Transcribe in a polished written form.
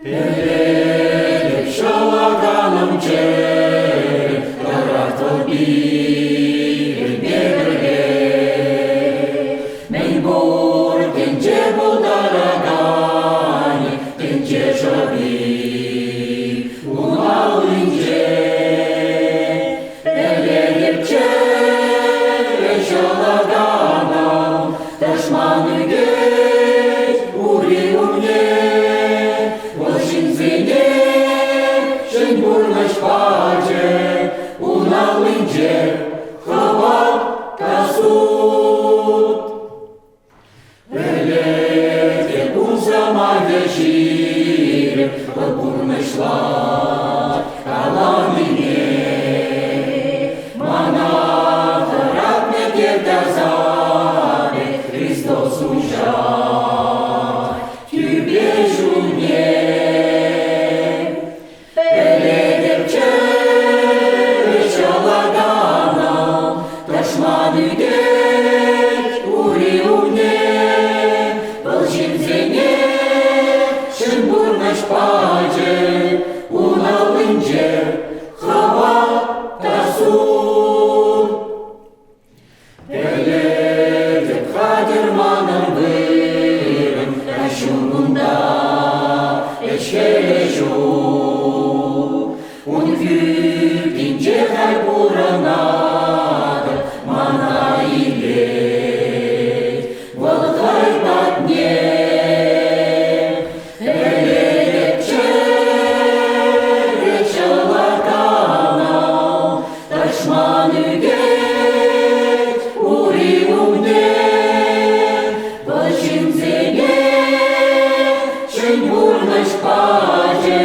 Pe șoaganul cer, doar tolbiri bierge, men bor tenge bodaragani, tenge șobi, un alânge, pe cer, șoagana, tașmanul gheți, uri umne, și-n burlă-și face un alânger, hăvat ca sud. Velete cum să mai deșire, pe burlă-și lat ca la mine. Mana fărat ne gherdazare, Hristos ușa, iubeșul mie. Și-n burlă-și face un alânger, hăvat ca sud. Pelede cadermană-n vârân, ca și-un gundar, eșcheșu. Un fiu din ce hai burănadă, mana-i-le, vălcăi batnie. Taşmanı geç, uri umne, başım zene, și-n burlă-și face